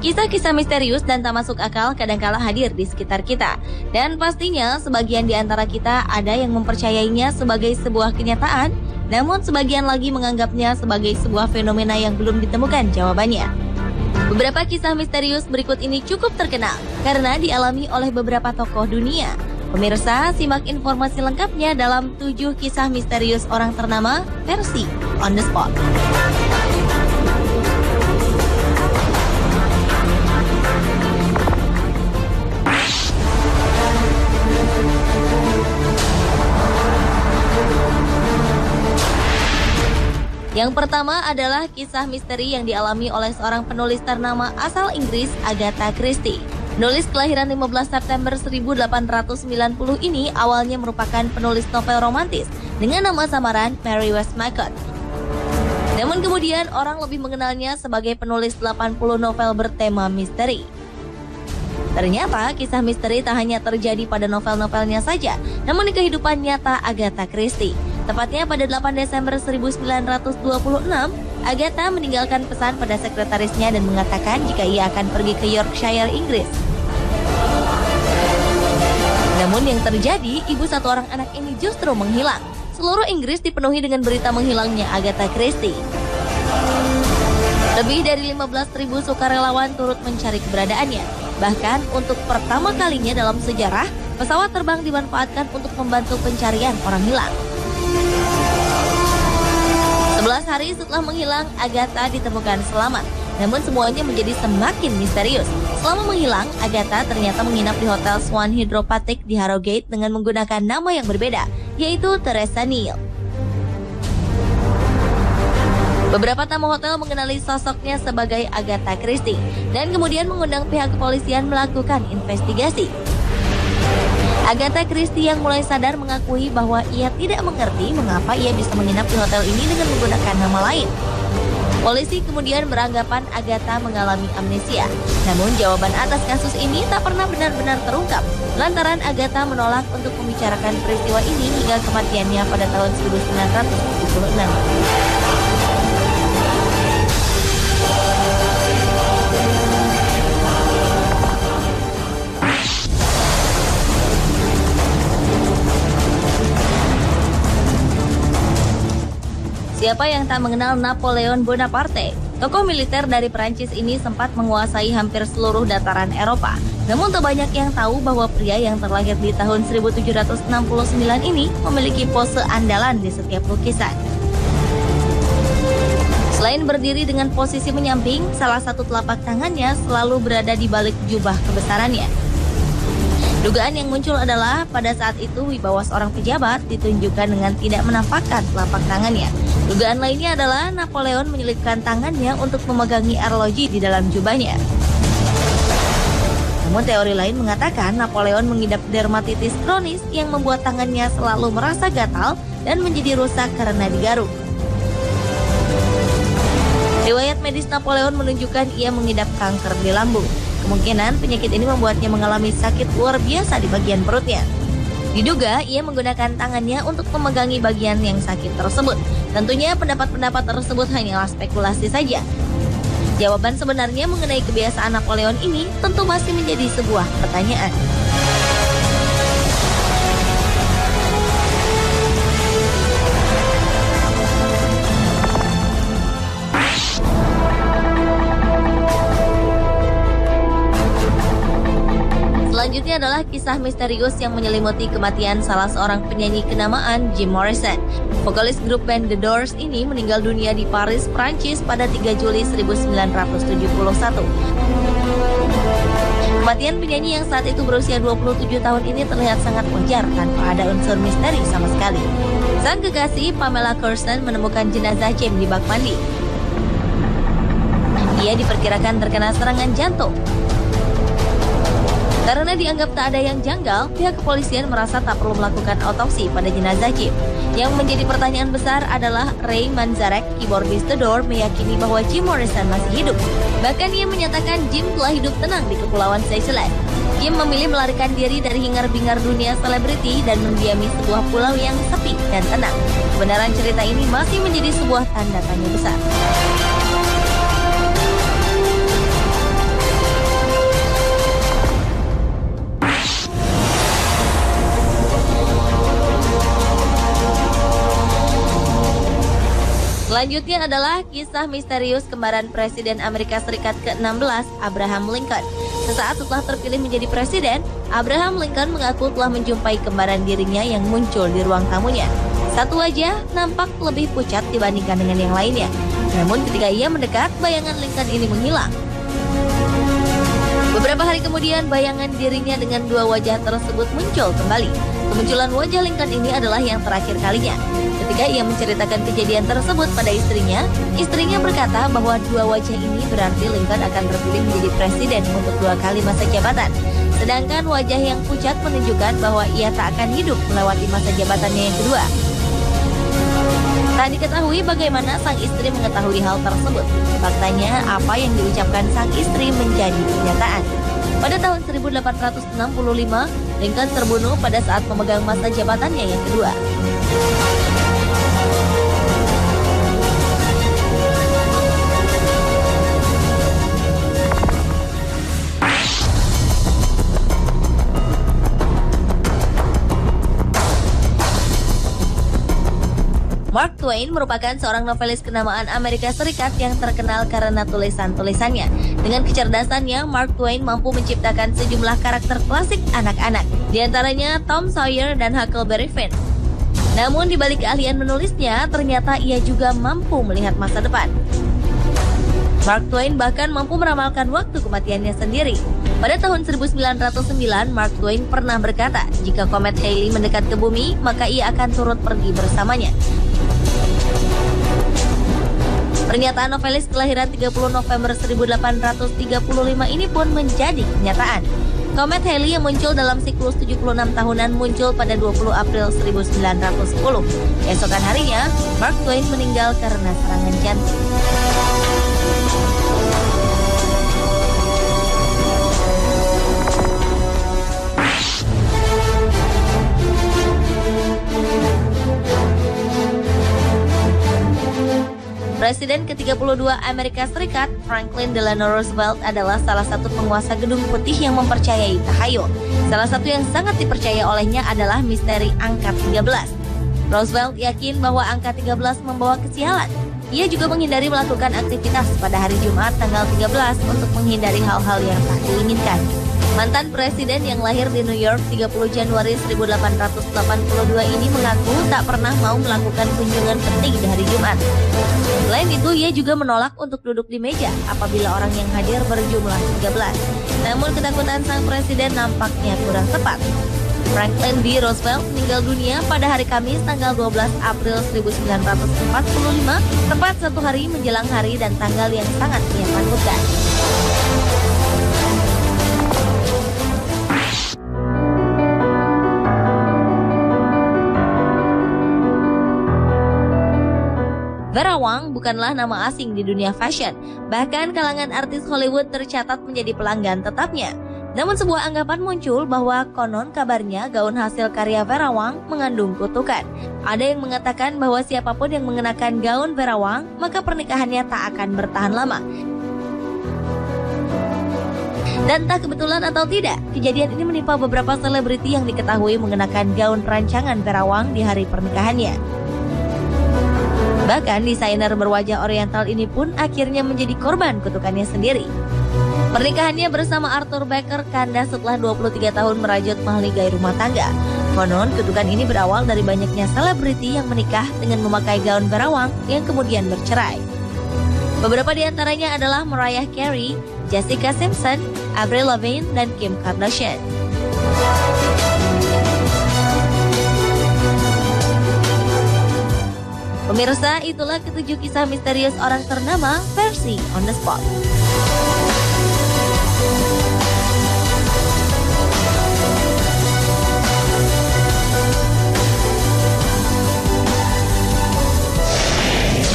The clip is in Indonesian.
Kisah-kisah misterius dan tak masuk akal kadangkala hadir di sekitar kita. Dan pastinya sebagian di antara kita ada yang mempercayainya sebagai sebuah kenyataan, namun sebagian lagi menganggapnya sebagai sebuah fenomena yang belum ditemukan jawabannya. Beberapa kisah misterius berikut ini cukup terkenal karena dialami oleh beberapa tokoh dunia. Pemirsa, simak informasi lengkapnya dalam 7 kisah misterius orang ternama versi On The Spot. Yang pertama adalah kisah misteri yang dialami oleh seorang penulis ternama asal Inggris, Agatha Christie. Penulis kelahiran 15 September 1890 ini awalnya merupakan penulis novel romantis dengan nama samaran Mary Westmacott. Namun kemudian orang lebih mengenalnya sebagai penulis 80 novel bertema misteri. Ternyata kisah misteri tak hanya terjadi pada novel-novelnya saja, namun di kehidupan nyata Agatha Christie. Tepatnya pada 8 Desember 1926, Agatha meninggalkan pesan pada sekretarisnya dan mengatakan jika ia akan pergi ke Yorkshire, Inggris. Namun yang terjadi, ibu satu orang anak ini justru menghilang. Seluruh Inggris dipenuhi dengan berita menghilangnya Agatha Christie. Lebih dari 15.000 sukarelawan turut mencari keberadaannya. Bahkan untuk pertama kalinya dalam sejarah, pesawat terbang dimanfaatkan untuk membantu pencarian orang hilang. 11 hari setelah menghilang, Agatha ditemukan selamat. Namun semuanya menjadi semakin misterius. Selama menghilang, Agatha ternyata menginap di Hotel Swan Hydropathic di Harrogate dengan menggunakan nama yang berbeda, yaitu Teresa Neal. Beberapa tamu hotel mengenali sosoknya sebagai Agatha Christie dan kemudian mengundang pihak kepolisian melakukan investigasi. Agatha Christie yang mulai sadar mengakui bahwa ia tidak mengerti mengapa ia bisa menginap di hotel ini dengan menggunakan nama lain. Polisi kemudian beranggapan Agatha mengalami amnesia. Namun jawaban atas kasus ini tak pernah benar-benar terungkap, lantaran Agatha menolak untuk membicarakan peristiwa ini hingga kematiannya pada tahun 1976. Siapa yang tak mengenal Napoleon Bonaparte? Tokoh militer dari Perancis ini sempat menguasai hampir seluruh dataran Eropa. Namun tak banyak yang tahu bahwa pria yang terlahir di tahun 1769 ini memiliki pose andalan di setiap lukisan. Selain berdiri dengan posisi menyamping, salah satu telapak tangannya selalu berada di balik jubah kebesarannya. Dugaan yang muncul adalah pada saat itu wibawa seorang pejabat ditunjukkan dengan tidak menampakkan telapak tangannya. Dugaan lainnya adalah Napoleon menyelipkan tangannya untuk memegangi arloji di dalam jubahnya. Namun teori lain mengatakan Napoleon mengidap dermatitis kronis yang membuat tangannya selalu merasa gatal dan menjadi rusak karena digaruk. Riwayat medis Napoleon menunjukkan ia mengidap kanker di lambung. Kemungkinan penyakit ini membuatnya mengalami sakit luar biasa di bagian perutnya. Diduga ia menggunakan tangannya untuk memegangi bagian yang sakit tersebut. Tentunya pendapat-pendapat tersebut hanyalah spekulasi saja. Jawaban sebenarnya mengenai kebiasaan Napoleon ini tentu masih menjadi sebuah pertanyaan. Selanjutnya adalah kisah misterius yang menyelimuti kematian salah seorang penyanyi kenamaan Jim Morrison. Vokalis grup band The Doors ini meninggal dunia di Paris, Prancis pada 3 Juli 1971. Kematian penyanyi yang saat itu berusia 27 tahun ini terlihat sangat wajar tanpa ada unsur misteri sama sekali. Sang kekasih Pamela Curson menemukan jenazah Jim di bak mandi. Ia diperkirakan terkena serangan jantung. Karena dianggap tak ada yang janggal, pihak kepolisian merasa tak perlu melakukan otopsi pada jenazah Jim. Yang menjadi pertanyaan besar adalah Ray Manzarek, keyboardis The Doors, meyakini bahwa Jim Morrison masih hidup. Bahkan ia menyatakan Jim telah hidup tenang di Kepulauan Seychelles. Jim memilih melarikan diri dari hingar-bingar dunia selebriti dan mendiami sebuah pulau yang sepi dan tenang. Kebenaran cerita ini masih menjadi sebuah tanda tanya besar. Selanjutnya adalah kisah misterius kembaran Presiden Amerika Serikat ke-16, Abraham Lincoln. Sesaat setelah terpilih menjadi presiden, Abraham Lincoln mengaku telah menjumpai kembaran dirinya yang muncul di ruang tamunya. Satu wajah nampak lebih pucat dibandingkan dengan yang lainnya. Namun ketika ia mendekat, bayangan Lincoln ini menghilang. Beberapa hari kemudian, bayangan dirinya dengan dua wajah tersebut muncul kembali. Kemunculan wajah Lincoln ini adalah yang terakhir kalinya. Ketika ia menceritakan kejadian tersebut pada istrinya berkata bahwa dua wajah ini berarti Lincoln akan terpilih menjadi presiden untuk 2 kali masa jabatan. Sedangkan wajah yang pucat menunjukkan bahwa ia tak akan hidup melewati masa jabatannya yang kedua. Tak diketahui bagaimana sang istri mengetahui hal tersebut. Faktanya, apa yang diucapkan sang istri menjadi kenyataan. Pada tahun 1865, Lincoln terbunuh pada saat memegang masa jabatannya yang kedua. Mark Twain merupakan seorang novelis kenamaan Amerika Serikat yang terkenal karena tulisan-tulisannya. Dengan kecerdasannya, Mark Twain mampu menciptakan sejumlah karakter klasik anak-anak, di antaranya Tom Sawyer dan Huckleberry Finn. Namun di balik keahlian menulisnya, ternyata ia juga mampu melihat masa depan. Mark Twain bahkan mampu meramalkan waktu kematiannya sendiri. Pada tahun 1909, Mark Twain pernah berkata, jika komet Halley mendekat ke bumi, maka ia akan turut pergi bersamanya. Pernyataan novelis kelahiran 30 November 1835 ini pun menjadi kenyataan. Komet Halley yang muncul dalam siklus 76 tahunan muncul pada 20 April 1910. Keesokan harinya, Mark Twain meninggal karena serangan jantung. Presiden ke-32 Amerika Serikat, Franklin Delano Roosevelt adalah salah satu penguasa gedung putih yang mempercayai tahayul. Salah satu yang sangat dipercaya olehnya adalah misteri angka 13. Roosevelt yakin bahwa angka 13 membawa kesialan. Ia juga menghindari melakukan aktivitas pada hari Jumat tanggal 13 untuk menghindari hal-hal yang tak diinginkan. Mantan presiden yang lahir di New York 30 Januari 1882 ini mengaku tak pernah mau melakukan kunjungan penting di hari Jumat. Selain itu, ia juga menolak untuk duduk di meja apabila orang yang hadir berjumlah 13. Namun ketakutan sang presiden nampaknya kurang tepat. Franklin D. Roosevelt meninggal dunia pada hari Kamis tanggal 12 April 1945, tepat 1 hari menjelang hari dan tanggal yang sangat menakutkan. Vera Wang bukanlah nama asing di dunia fashion. Bahkan kalangan artis Hollywood tercatat menjadi pelanggan tetapnya. Namun sebuah anggapan muncul bahwa konon kabarnya gaun hasil karya Vera Wang mengandung kutukan. Ada yang mengatakan bahwa siapapun yang mengenakan gaun Vera Wang, maka pernikahannya tak akan bertahan lama. Dan entah kebetulan atau tidak, kejadian ini menimpa beberapa selebriti yang diketahui mengenakan gaun rancangan Vera Wang di hari pernikahannya. Bahkan desainer berwajah oriental ini pun akhirnya menjadi korban kutukannya sendiri. Pernikahannya bersama Arthur Baker kandas setelah 23 tahun merajut mahligai rumah tangga. Konon kutukan ini berawal dari banyaknya selebriti yang menikah dengan memakai gaun Vera Wang yang kemudian bercerai. Beberapa di antaranya adalah Mariah Carey, Jessica Simpson, Avril Lavigne, dan Kim Kardashian. Pemirsa, itulah ketujuh kisah misterius orang ternama versi On The Spot.